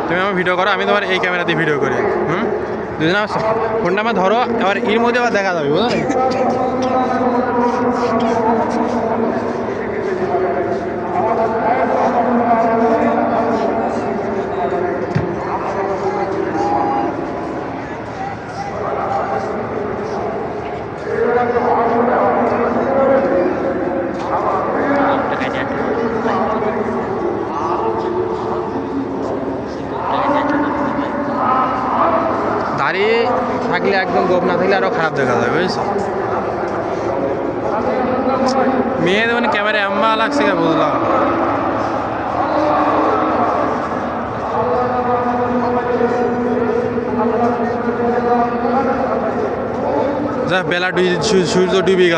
তুমি আমার ভিডিও করো, আমি তোমার এই ক্যামেরাতে ভিডিও করি। দুজন আমার ফোনটা আমার ধরো, এবার এর মধ্যে আবার দেখা যাবে, বুঝলো? দাঁড়িয়ে থাকলে একদম গোপ না থাকলে আরও খারাপ দেখা যাবে, বুঝছো? মেয়েদের মানে ক্যামেরা এম্মা লাগছে, বুঝলাম। যা বেলা সূর্য ডুবে গেল।